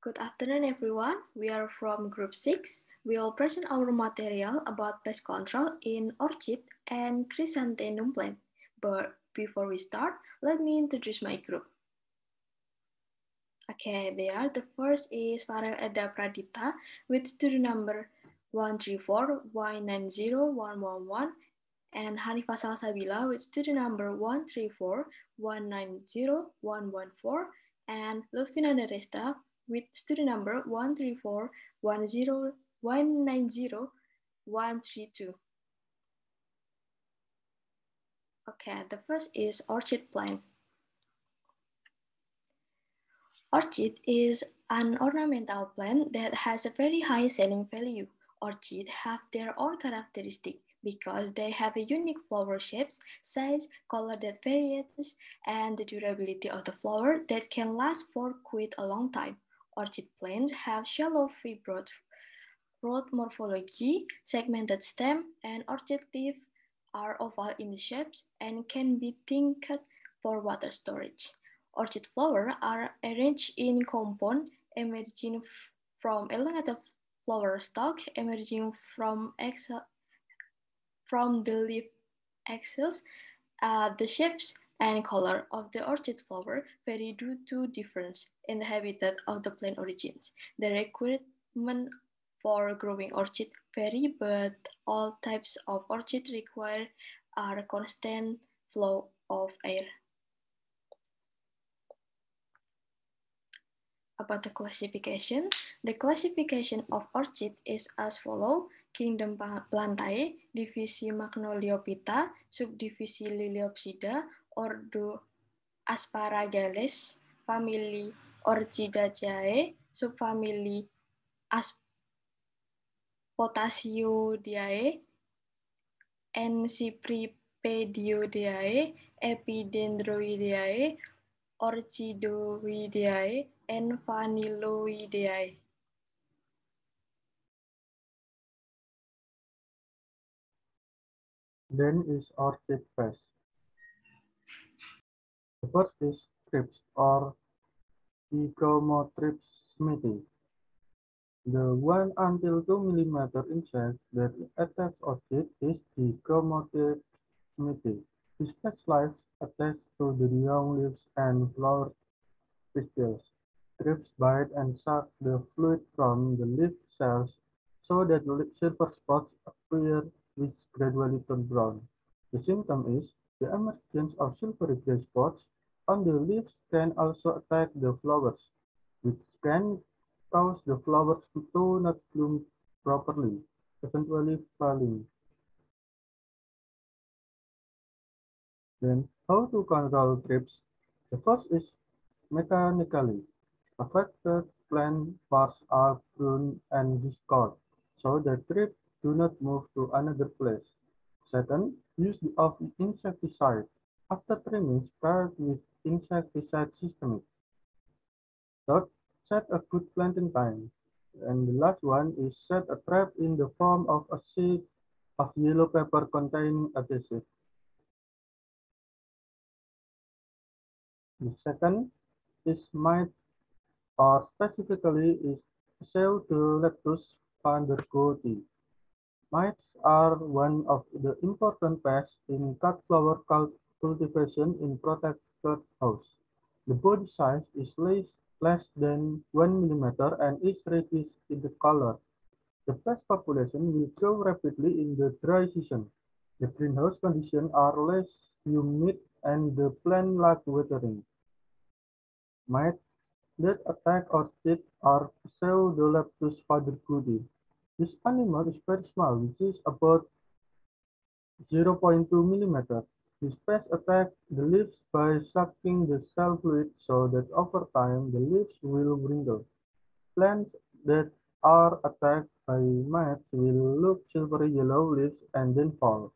Good afternoon, everyone. We are from Group 6. We will present our material about pest control in orchid and chrysanthemum plant. But before we start, let me introduce my group. Okay, there. The first is Farel Eda Pradipta with student number 134-190-111 and Hanifah Salsabila with student number 134-190-114 and Lutfina Daresta with student number 134-190-132. Okay, the first is orchid plant. Orchid is an ornamental plant that has a very high selling value. Orchids have their own characteristics because they have a unique flower shapes, size, color that varies, and the durability of the flower that can last for quite a long time. Orchid plants have shallow fibrous root morphology, segmented stem, and orchid leaves are oval in shapes and can be thinned for water storage. Orchid flowers are arranged in compound emerging from elongated flower stalk emerging from the leaf axils. The shapes and color of the orchid flower vary due to difference in the habitat of the plant origins. The requirement for growing orchid vary, but all types of orchid require a constant flow of air. About the classification of orchid is as follows. Kingdom Plantae, divisi Magnoliophyta, subdivisi Liliopsida, ordo Asparagales, family Orchidaceae, subfamily Potassiodiae, Encypripedioideae, Epidendroideae, Orchidoideae, and Vanilloideae. Then is orchid pest. The first is thrips or Ectomothrips smithi. The 1 until 2 mm insect that attacks orchid is Ectomothrips smithi. This pest lives attached to the young leaves and flower pistils. Thrips bite and suck the fluid from the leaf cells so that silver spots appear which gradually turn brown. The symptom is the emergence of silvery gray spots on the leaves can also attack the flowers, which can cause the flowers to not bloom properly, eventually falling. Then, how to control thrips? The first is mechanically. Affected plant parts are pruned and discarded, so the thrips do not move to another place. Second, use of insecticide. After trimming, spray with insecticide systemic. Third, set a good planting time. And the last one is set a trap in the form of a sheet of yellow paper containing adhesive. The second is mite or specifically is Pseudoleptus vandergoodii. Mites are one of the important pests in cut flower cultivation in protected house. The body size is less than 1 mm and is reddish in the color. The pest population will grow rapidly in the dry season. The greenhouse conditions are less humid and the plant lack watering. Mites that attack orchids are Pseudoleptus vandergoodii. This animal is very small, which is about 0.2 mm. This pest attacks the leaves by sucking the cell fluid so that over time the leaves will wrinkle. Plants that are attacked by mites will look silvery yellow leaves and then fall.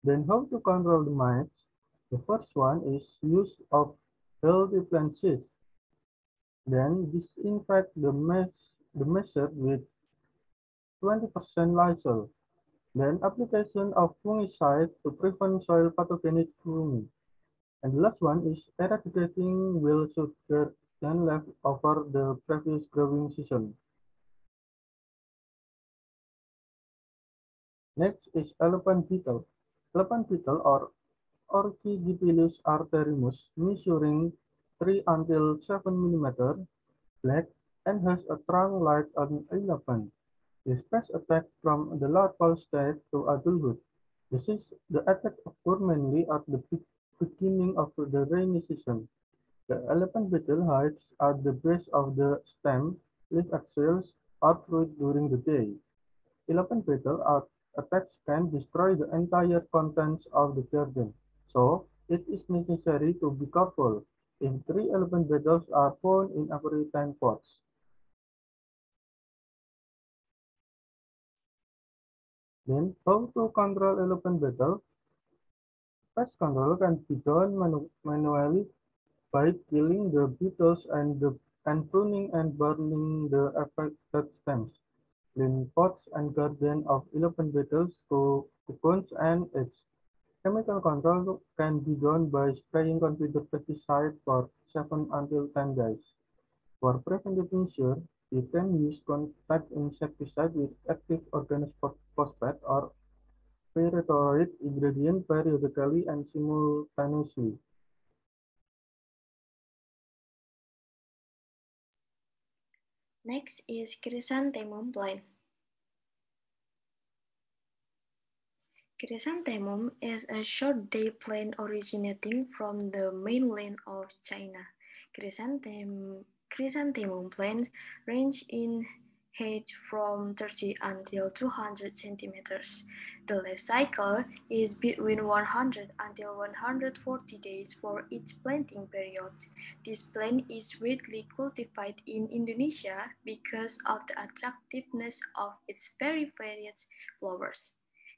Then how to control the mites? The first one is use of healthy plant seeds. Then disinfect the mesher with 20% Lysol. Then application of fungicide to prevent soil pathogenic fungi. And the last one is eradicating wild sugar than left over the previous growing season. Next is elephant beetle. Elephant beetle or Orchidipilus arterimus, measuring 3 until 7 mm, black, and has a trunk like an elephant. This first attack from the larval stage to adulthood. The attack occurs mainly at the beginning of the rainy season. The elephant beetle hides at the base of the stem, leaf axils, or fruit during the day. Elephant beetle attacks can destroy the entire contents of the garden, so it is necessary to be careful if 3 elephant beetles are found in every 10 pots. Then, how to control elephant beetle? Pest control can be done manually by killing the beetles and pruning and burning the affected stems. Clean pots and garden of elephant beetles to cocoons and eggs. Chemical control can be done by spraying considered pesticide for 7 until 10 days. For preventive measures, you can use contact insecticide with active organic phosphate or pyrethroid ingredient periodically and simultaneously. Next is chrysanthemum plant. Chrysanthemum is a short-day plant originating from the mainland of China. Chrysanthemum plants range in height from 30 until 200 centimeters. The life cycle is between 100 until 140 days for each planting period. This plant is widely cultivated in Indonesia because of the attractiveness of its very varied flowers.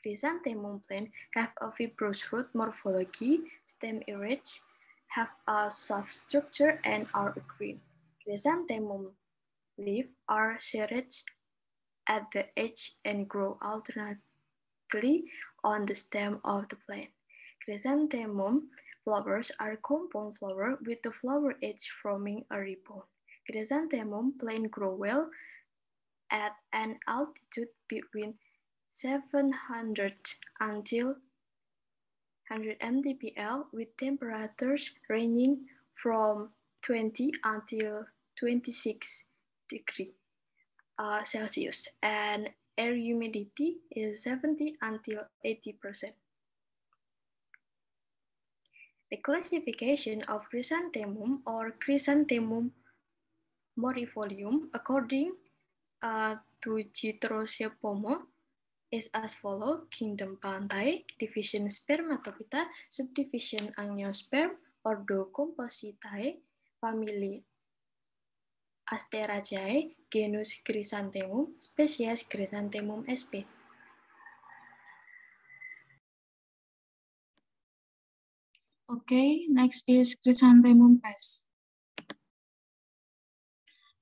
Chrysanthemum plants have a fibrous root morphology, stem erect, have a soft structure, and are green. Chrysanthemum leaves are serrated at the edge and grow alternately on the stem of the plant. Chrysanthemum flowers are compound flowers with the flower edge forming a ribbon. Chrysanthemum plants grow well at an altitude between 700 until 100 mdpl with temperatures ranging from 20 until 26 degrees Celsius and air humidity is 70 until 80%. The classification of chrysanthemum or chrysanthemum morifolium according to Gytrosepomo is as follows: Kingdom Pantai, Division Spermatophyta, Subdivision Angiosperm, Ordo Compositae, Family Asteraceae, Genus Chrysanthemum, Species Chrysanthemum sp. Okay, next is chrysanthemum pest.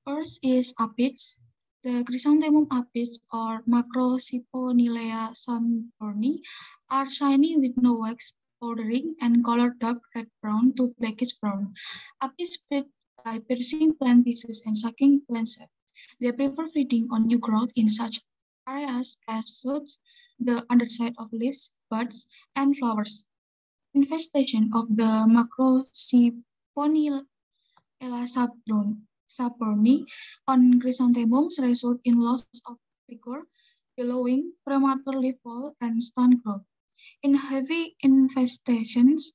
First is aphids. The chrysanthemum aphids or Macrosiponilea sunburni are shiny with no wax powdering and color dark red-brown to blackish brown. Aphids spread by piercing plant tissues and sucking plant sap. They prefer feeding on new growth in such areas as shoots, the underside of leaves, buds, and flowers. Infestation of the Macrosiponilea saburnii on chrysanthemums result in loss of vigor, yellowing, premature leaf fall, and stunt growth. In heavy infestations,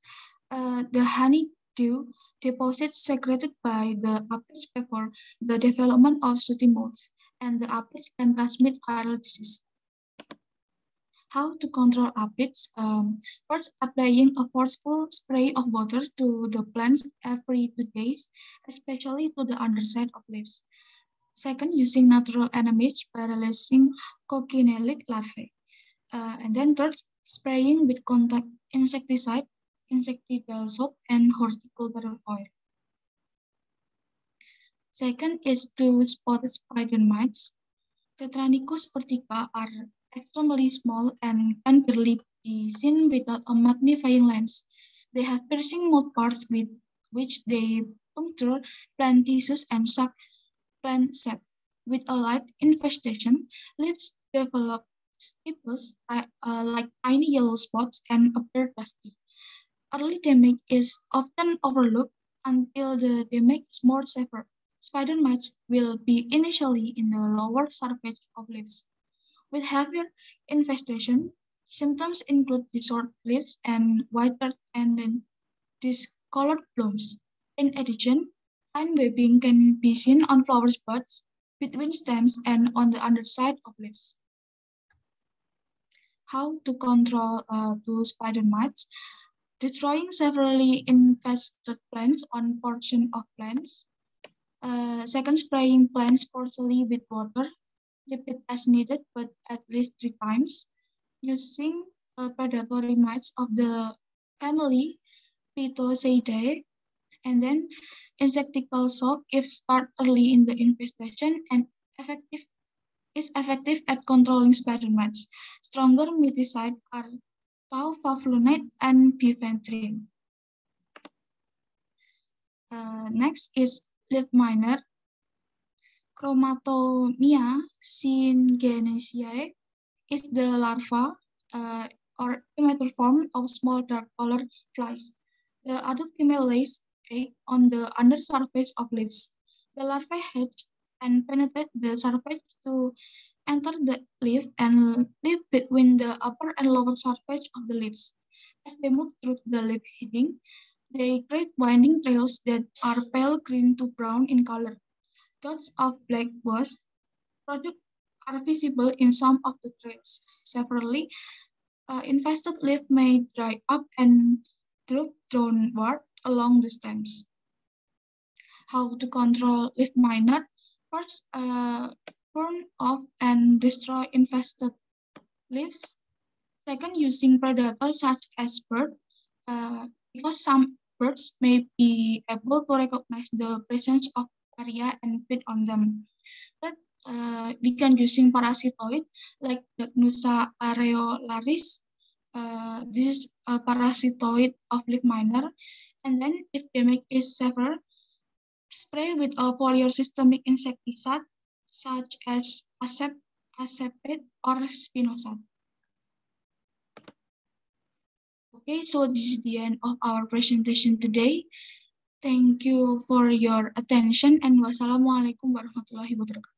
the honeydew deposits secreted by the aphids favor the development of sooty molds, and the aphids can transmit viral disease. How to control aphids? First, applying a forceful spray of water to the plants every 2 days, especially to the underside of leaves. Second, using natural enemies by releasing coccinellid larvae. And then third, spraying with contact insecticide, insecticidal soap, and horticultural oil. Second is to spot spider mites. Tetranicus urtica are extremely small and can barely be seen without a magnifying lens. They have piercing mouthparts with which they puncture plant tissues and suck plant sap. With a light infestation, leaves develop stipules like tiny yellow spots and appear dusty. Early damage is often overlooked until the damage is more severe. Spider mites will be initially in the lower surface of leaves. With heavier infestation, symptoms include disordered leaves and whiter and then discolored blooms. In addition, fine webbing can be seen on flower buds, between stems, and on the underside of leaves. How to control those spider mites? Destroying severely infested plants on portion of plants. Second, spraying plants partially with water. Repeat as needed, but at least 3 times. Using predatory mites of the family Phytoseidae, and then insectical soap if start early in the infestation and is effective at controlling spider mites. Stronger miticides are taufovlunate and bifenthrin. Next is leaf miner. Chromatomia syngenesiae is the larva or immature form of small dark-colored flies. The adult female lays egg on the undersurface of leaves. The larvae hatch and penetrate the surface to enter the leaf and live between the upper and lower surface of the leaves. As they move through the leaf heading, they create winding trails that are pale green to brown in color. Dots of black wasp products are visible in some of the trails. Separately, infested leaf may dry up and droop downward along the stems. How to control leaf miner? First, burn off and destroy infested leaves. Second, using predators such as birds, because some birds may be able to recognize the presence of area and feed on them. Third, we can using parasitoid like Daphnusa areolaris. This is a parasitoid of leaf miner. And then if damage is severe, spray with a polysystemic insecticide such as Acepate or Spinosad. Okay, so this is the end of our presentation today. Thank you for your attention and wassalamualaikum warahmatullahi wabarakatuh.